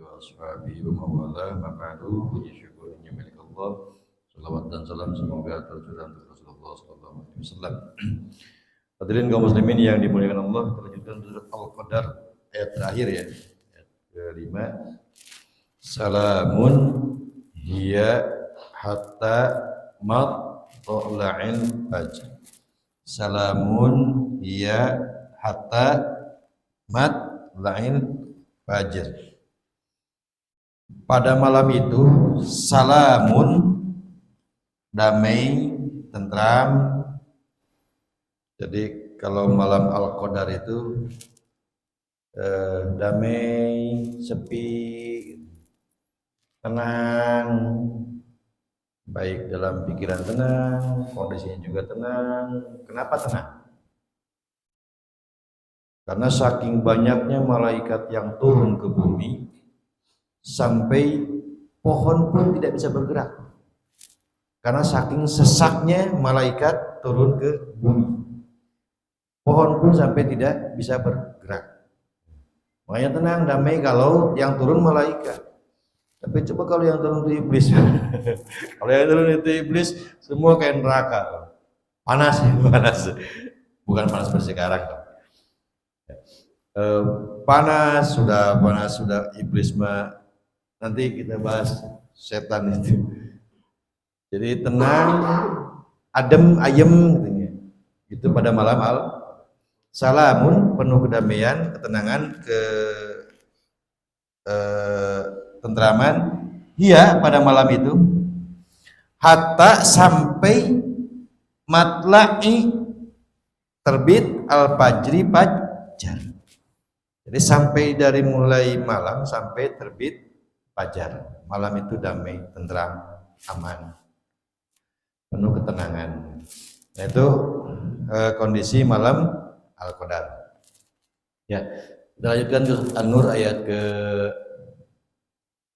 wa ashabihi wa mawala ma ba'du. Puji syukur hanya milik Allah. Salawat dan salam semoga tercurah untuk Rasulullah sallallahu alaihi wasallam. Hadirin kaum muslimin yang dimuliakan Allah, kita lanjutkan surat Al-Qadar ayat terakhir ya. Ayat kelima. Salamun hiya hatta matla'il fajr. Salamun hiya hatta matla'il fajr. Pada malam itu salamun, damai, tentram. Jadi kalau malam Al-Qadar itu damai, sepi, tenang, baik dalam pikiran tenang, kondisinya juga tenang. Kenapa tenang? Karena saking banyaknya malaikat yang turun ke bumi sampai pohon pun tidak bisa bergerak. Karena saking sesaknya malaikat turun ke bumi, pohon pun sampai tidak bisa bergerak. Makanya tenang, damai kalau yang turun malaikat. Tapi coba kalau yang turun itu iblis. Kalau yang turun itu iblis, semua kayak neraka. Panas, panas. Bukan panas seperti sekarang. Panas sudah iblis mah. Nanti kita bahas setan itu. Jadi tenang, adem, ayem katanya. Itu pada malam salamun, penuh kedamaian, ketenangan, tentraman. Iya, pada malam itu hatta sampai matla'i, terbit al-fajri, fajar. Jadi sampai dari mulai malam sampai terbit fajar. Malam itu damai, tentram, aman, penuh ketenangan. Nah, itu kondisi malam Al-Qadar. Ya, kita lanjutkan ke An-Nur ayat ke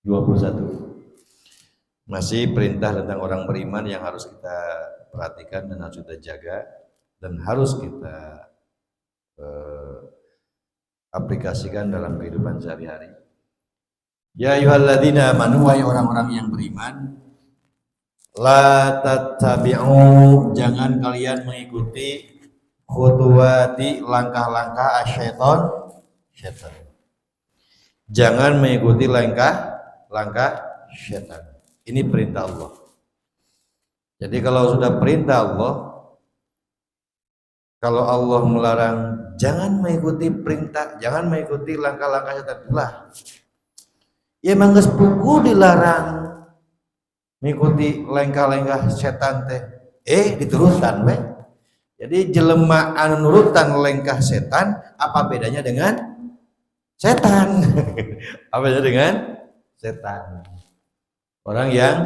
21. Masih perintah tentang orang beriman yang harus kita perhatikan dan harus kita jaga dan harus kita aplikasikan dalam kehidupan sehari-hari. Ya ayyuhalladzina amanu, wahai orang-orang yang beriman, la tattabi'u, jangan kalian mengikuti khutuwati, langkah-langkah asyaiton, syaitan. Jangan mengikuti langkah syaitan. Ini perintah Allah. Jadi kalau sudah perintah Allah, kalau Allah melarang, jangan mengikuti perintah, jangan mengikuti langkah-langkah syaitan. Lah, ya emang geus pugu dilarang mengikuti langkah-langkah setan teh. Diteruskan we. Jadi jelema anu nurutan langkah setan, apa bedanya dengan setan? Apa bedanya dengan setan? Orang yang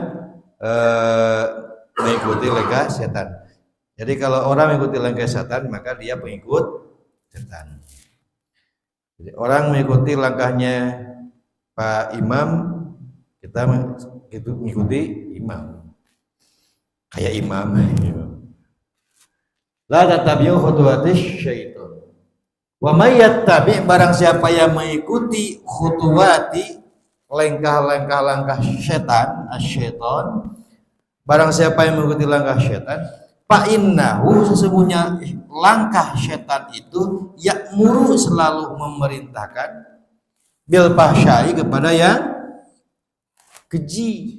mengikuti langkah setan. Jadi kalau orang mengikuti langkah setan, maka dia pengikut setan. Jadi orang mengikuti langkahnya Pak Imam, kita mengikuti imam, kayak imam. La tattabi'u khutuwatis syaitan. Wa may yattabi', barang siapa yang mengikuti khutuwati, langkah setan, asyaiton, barang siapa yang mengikuti langkah setan, fa innahu, sesungguhnya langkah setan itu ya'muru, selalu memerintahkan, bil fahsyai, kepada yang keji,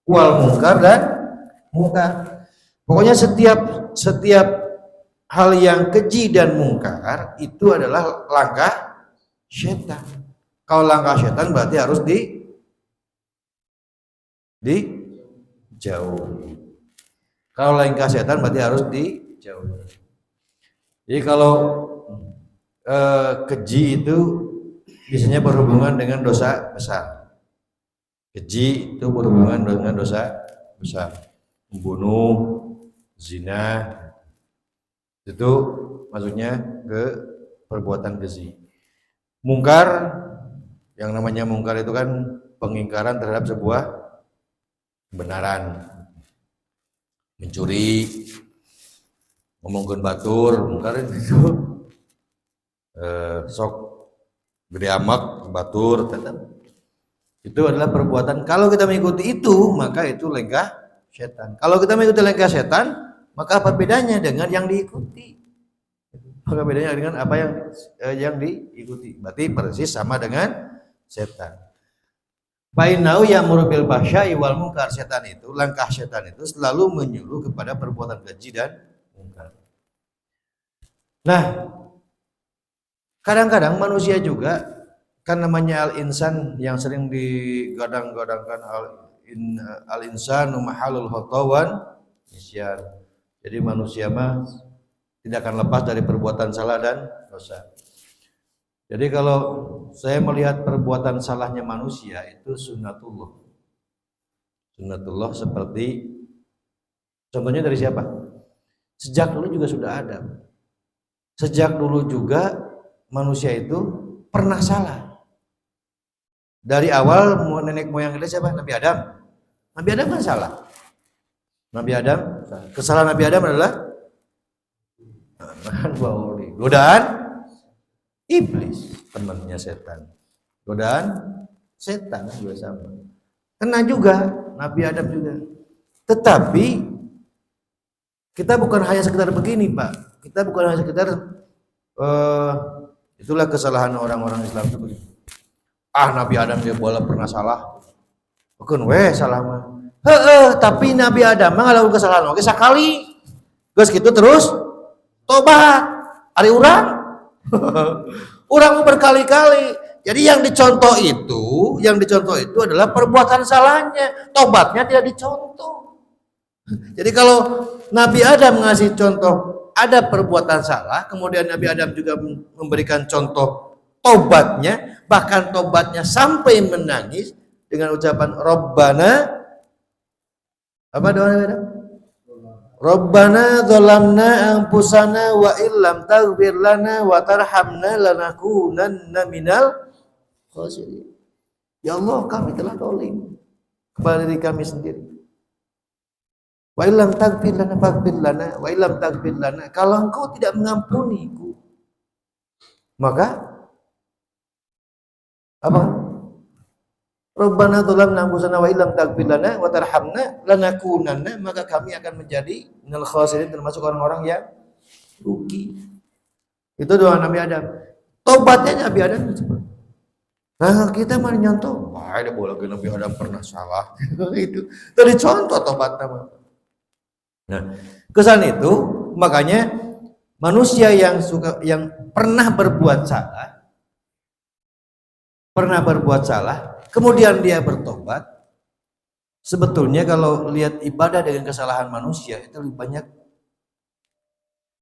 wal mungkar, dan mungkar. Pokoknya setiap hal yang keji dan mungkar itu adalah langkah setan. Kalau langkah setan berarti harus dijauhi. Kalau langkah setan berarti harus dijauhi. Jadi kalau keji itu biasanya berhubungan dengan dosa besar. Keji itu berhubungan dengan dosa besar, membunuh, zina, itu maksudnya ke perbuatan keji. Mungkar, yang namanya mungkar itu kan pengingkaran terhadap sebuah kebenaran. Mencuri, ngomongkeun batur, mungkar itu sok gede amak batur tetap. Itu adalah perbuatan. Kalau kita mengikuti itu, maka itu langkah setan. Kalau kita mengikuti langkah setan, maka apa bedanya dengan yang diikuti? Maka bedanya dengan apa yang diikuti. Berarti persis sama dengan setan. Fainau ya'muru bil fahsya'i wal munkar. Setan itu, langkah setan itu selalu menyuruh kepada perbuatan keji dan munkar. Nah, kadang-kadang manusia juga kan namanya al-insan yang sering digadang-gadangkan al-insanu mahalul khotawan nisyan. Jadi manusia mah tidak akan lepas dari perbuatan salah dan dosa. Jadi kalau saya melihat perbuatan salahnya manusia itu sunnatullah. Sunnatullah seperti contohnya dari siapa? Sejak dulu juga sudah ada. Sejak dulu juga manusia itu pernah salah. Dari awal nenek moyang kita siapa? Nabi Adam. Nabi Adam kan salah. Nabi Adam, kesalahan Nabi Adam adalah godaan iblis, temannya setan. Godaan setan juga sama. Kena juga Nabi Adam juga. Tetapi kita bukan hanya sekedar begini, Pak. Kita bukan hanya sekedar itulah kesalahan orang-orang Islam itu begini. Nabi Adam dia boleh pernah salah. Bukan salah mah. Tapi Nabi Adam mah ngalamun kesalahan oke sakali. Geus kitu terus tobat. Ari urang. Urang berkali-kali. Jadi yang dicontoh itu adalah perbuatan salahnya. Tobatnya tidak dicontoh. Jadi kalau Nabi Adam ngasih contoh ada perbuatan salah, kemudian Nabi Adam juga memberikan contoh tobatnya, bahkan tobatnya sampai menangis dengan ucapan Rabbana, apa doanya? Rabbana dzalamna anfusana wa illam taghfir lana wa tarhamna lanakunanna minal khasirin. Ya Allah, kami telah zalim kepada diri kami sendiri. Wa illam taghfir lana faghfir lana wa illam taghfir lana, kalau engkau tidak mengampuniku maka apa? Rabbana dzalamna anfusana wa illam taghfir lana wa tarhamna lanakunanna, maka kami akan menjadi minal khasirin, termasuk orang-orang yang rugi. Itu doa Nabi Adam. Tobatnya Nabi Adam nah kita mah nyontoh, wah ada boleh Nabi Adam pernah salah. Itu dari contoh tobatnya. Nah, kesan itu makanya manusia yang pernah berbuat salah, kemudian dia bertobat, sebetulnya kalau lihat ibadah dengan kesalahan manusia itu lebih banyak,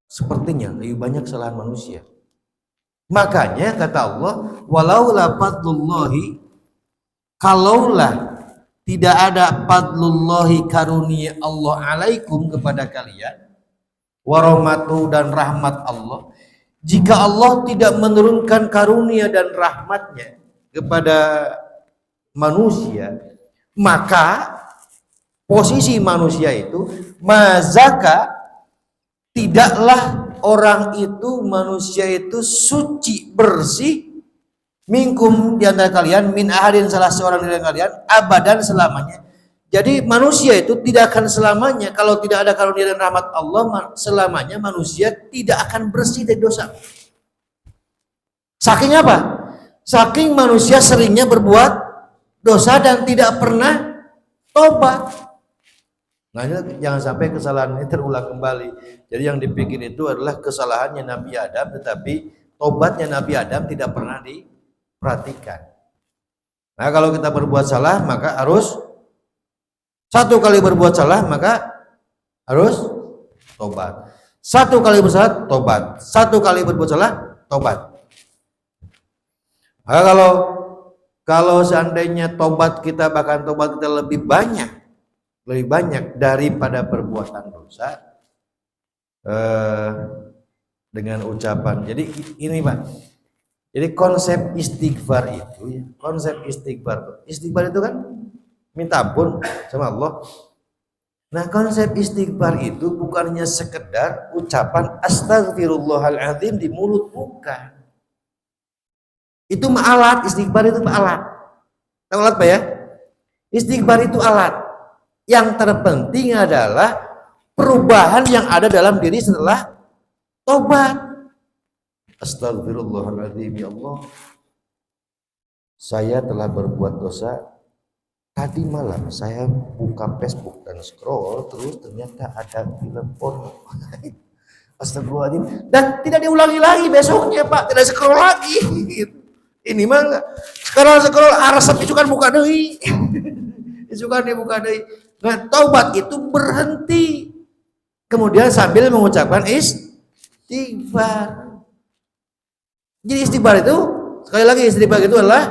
sepertinya lebih banyak kesalahan manusia. Makanya kata Allah, walaula fadlullahi, kalaulah tidak ada fadlullahi karunia Allah alaikum kepada kalian, warahmatu dan rahmat Allah, jika Allah tidak menurunkan karunia dan rahmatnya kepada manusia, maka posisi manusia itu mazaka, tidaklah orang itu, manusia itu suci bersih minkum di antara kalian, min ahadin salah seorang dari kalian, abadan selamanya. Jadi manusia itu tidak akan selamanya, kalau tidak ada karunia dan rahmat Allah, selamanya manusia tidak akan bersih dari dosa. Saking apa? Saking manusia seringnya berbuat dosa dan tidak pernah tobat. Nah, jangan sampai kesalahan ini terulang kembali. Jadi yang dipikir itu adalah kesalahannya Nabi Adam, tetapi tobatnya Nabi Adam tidak pernah diperhatikan. Nah, kalau kita berbuat salah maka harus, satu kali berbuat salah maka harus tobat. Satu kali bersalah tobat. Satu kali berbuat salah tobat. Nah, kalau seandainya tobat kita, bahkan tobat kita lebih banyak daripada perbuatan dosa, dengan ucapan. Jadi ini Pak, jadi konsep istighfar itu, istighfar itu kan minta ampun sama Allah. Nah, konsep istighfar itu bukannya sekedar ucapan astagfirullahaladzim di mulut, bukan. Itu alat, istighfar itu alat. Tahu alat apa ya? Istighfar itu alat. Yang terpenting adalah perubahan yang ada dalam diri setelah tobat. Astagfirullahaladzim, ya Allah. Saya telah berbuat dosa. Tadi malam saya buka Facebook dan scroll, terus ternyata ada film porno. Astagfirullahaladzim. Dan tidak diulangi lagi besoknya, Pak. Tidak scroll lagi. Ini mah enggak. Scroll arsep itu kan buka deui. Itu kan dibuka deui. Nah, taubat itu berhenti. Kemudian sambil mengucapkan istighfar. Jadi istighfar itu, sekali lagi istighfar itu adalah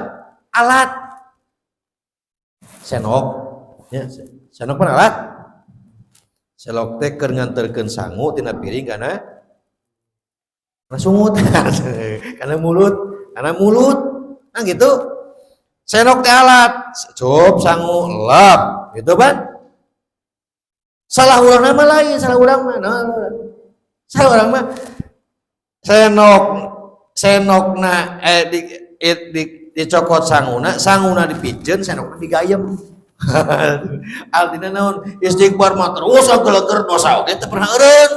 alat. Senok, ya, senok pun alat. Senok teh keur nganterkeun sangu tina piring kana sungut. Karena mulut. Nah gitu. Senok teh alat, cup sangu lap, gitu kan? Salah urang mah lain, salah urang mah senokna dicokot sanguna dipijeun, senokna digayem. Artinya naon? Istighfar mah terus geleger dosa oge teu pernah eureun.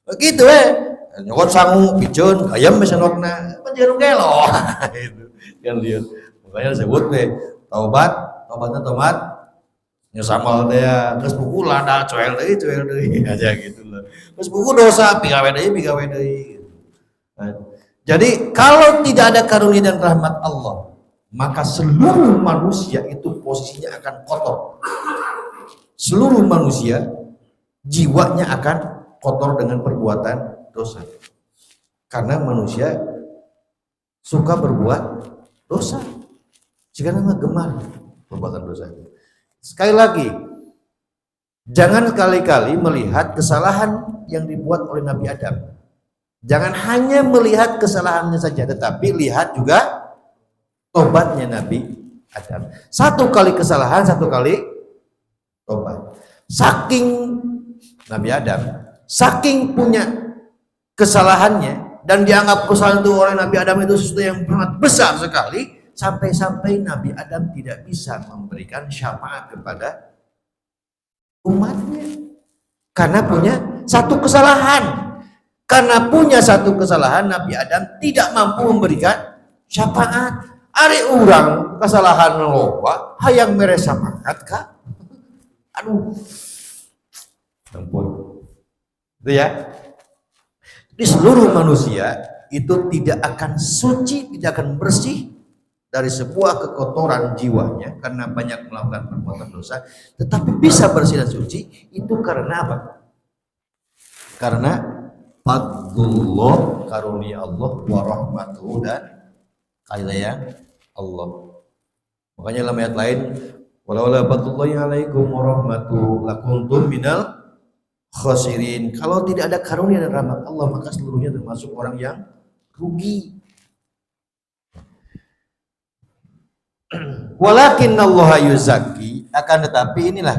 Begitu nyokot sangu pijeun gayem senokna panjeureun gelo. Itu kan lieu. Makanya disebut tobatnya tobat nyasamal teh geus buku lada coel deui aja gitu loh. Geus buku dosa pigawe deui. Jadi kalau tidak ada karunia dan rahmat Allah, maka seluruh manusia itu posisinya akan kotor. Seluruh manusia jiwanya akan kotor dengan perbuatan dosa. Karena manusia suka berbuat dosa. Jika nama gemar perbuatan dosa itu. Sekali lagi, jangan sekali-kali melihat kesalahan yang dibuat oleh Nabi Adam. Jangan hanya melihat kesalahannya saja, tetapi lihat juga tobatnya Nabi Adam. Satu kali kesalahan, satu kali tobat. Saking Nabi Adam, saking punya kesalahannya dan dianggap kesalahan itu oleh Nabi Adam itu sesuatu yang sangat besar sekali, sampai-sampai Nabi Adam tidak bisa memberikan syafaat kepada umatnya karena punya satu kesalahan. Karena punya satu kesalahan, Nabi Adam tidak mampu memberikan syafaat. Ari urang kesalahan loba hayang mere syafaat kah? Aduh. Ampun. Itu ya. Di seluruh manusia itu tidak akan suci, tidak akan bersih dari sebuah kekotoran jiwanya karena banyak melakukan perbuatan dosa, tetapi bisa bersih dan suci itu karena apa? Karena fadlullah, karunia Allah, wa rahmatuhu, dan kasih Allah. Makanya dalam ayat lain, walaula fadlullahi alaikum wa rahmatuhu lakuntum minal khasirin. Kalau tidak ada karunia dan rahmat Allah, maka seluruhnya termasuk orang yang rugi. Walakin Allah yuzaki, akan tetapi inilah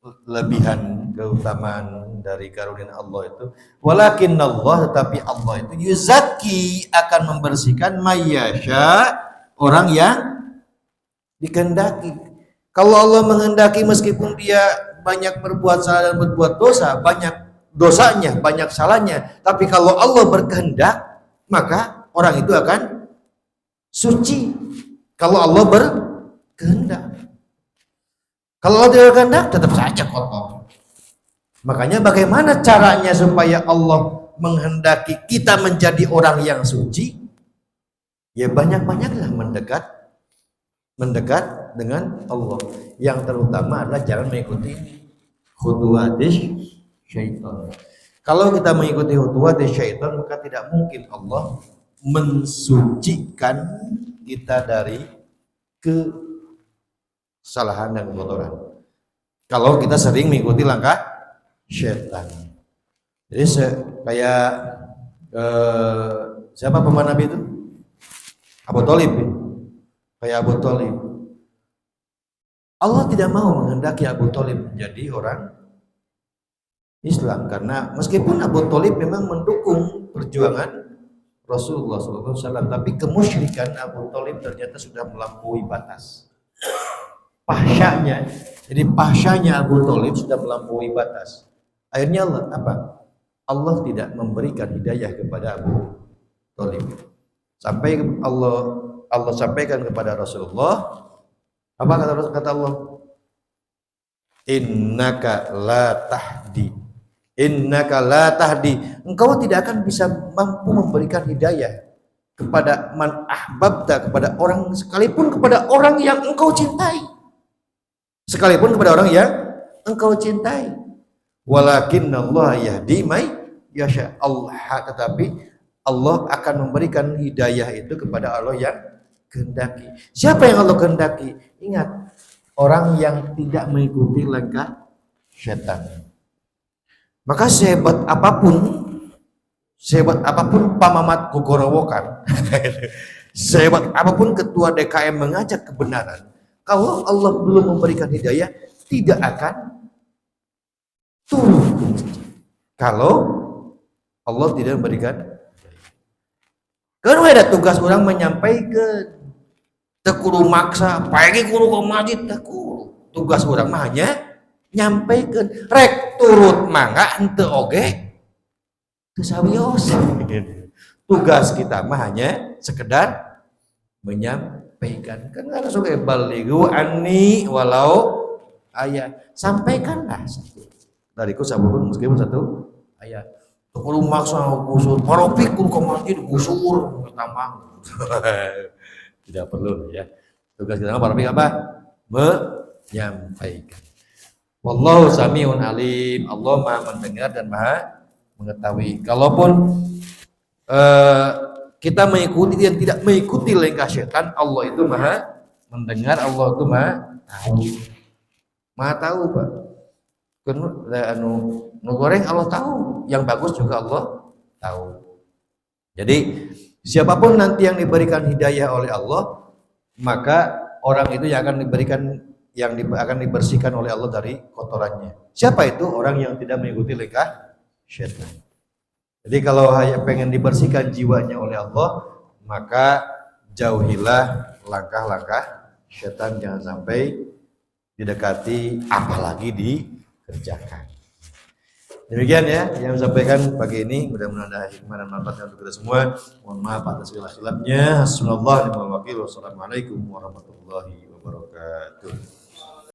kelebihan, keutamaan dari karunia Allah itu. Walakin Allah, tetapi Allah itu yuzaki, akan membersihkan mayyasha, orang yang dikehendaki. Kalau Allah menghendaki, meskipun dia banyak berbuat salah dan berbuat dosa, banyak dosanya, banyak salahnya, tapi kalau Allah berkehendak, maka orang itu akan suci. Kalau Allah berkehendak. Kalau Allah tidak berkehendak, tetap saja kotor. Makanya bagaimana caranya supaya Allah menghendaki kita menjadi orang yang suci? Ya banyak-banyaklah mendekat dengan Allah. Yang terutama adalah jangan mengikuti khutuwatis syaitan. Kalau kita mengikuti khutuwatis syaitan, maka tidak mungkin Allah mensucikan kita dari kesalahan dan kekotoran. Kalau kita sering mengikuti langkah syaitan. Jadi kayak siapa paman Nabi itu? Abu Thalib. Kayak Abu Thalib. Allah tidak mau menghendaki Abu Thalib menjadi orang Islam, karena meskipun Abu Thalib memang mendukung perjuangan Rasulullah SAW, tapi kemusyrikan Abu Thalib ternyata sudah melampaui batas. Pahsyanya, jadi pahsyanya Abu Thalib sudah melampaui batas. Akhirnya Allah apa? Allah tidak memberikan hidayah kepada Abu Thalib. Sampai Allah sampaikan kepada Rasulullah, apa kata Allah? Innaka la tahdi. Engkau tidak akan bisa mampu memberikan hidayah kepada man ahbabta, kepada orang, sekalipun kepada orang yang engkau cintai. Sekalipun kepada orang yang engkau cintai. Walakinnallaha yahdi may yasha. Tetapi Allah akan memberikan hidayah itu kepada Allah yang kehendaki. Siapa yang Allah kehendaki? Ingat, orang yang tidak mengikuti langkah setan. Maka sehebat apapun Pamamat Gogorowokan, sehebat apapun ketua DKM mengajak kebenaran, kalau Allah belum memberikan hidayah, tidak akan turun. Kalau Allah tidak memberikan, kan ada tugas orang menyampaikan, tekuru maksa, pagi guru ke masjid, tekuru. Tugas orang mah hanya nyampaikan, rek turut mangga ente oge teu sawios. Tugas kita mah hanya sekedar menyampaikan. Kan harus oge baligu anni walau ayat. Sampaikanlah satu. Dariku saburun meskipun satu ayat. Tekuru maksa gusur, parofik kudu ke masjid gusur tambang. Tidak perlu ya. Tugas kita parofik apa? Menyampaikan. Wallahu samiun alim. Allah Maha mendengar dan Maha mengetahui. Kalaupun kita mengikuti dan tidak mengikuti langkah setan, Allah itu Maha mendengar, Allah itu Maha tahu. Maha tahu, Pak. Nu goreng Allah tahu, yang bagus juga Allah tahu. Jadi siapapun nanti yang diberikan hidayah oleh Allah, maka orang itu yang akan akan dibersihkan oleh Allah dari kotorannya. Siapa itu? Orang yang tidak mengikuti langkah syaitan. Jadi kalau hanya pengen dibersihkan jiwanya oleh Allah, maka jauhilah langkah-langkah syaitan, jangan sampai didekati, apalagi dikerjakan. Demikian ya yang disampaikan pagi ini. Mudah-mudahan ada hikmah dan manfaat untuk kita semua. Mohon maaf atas segala khilafnya. Wassalamualaikum warahmatullahi wabarakatuh.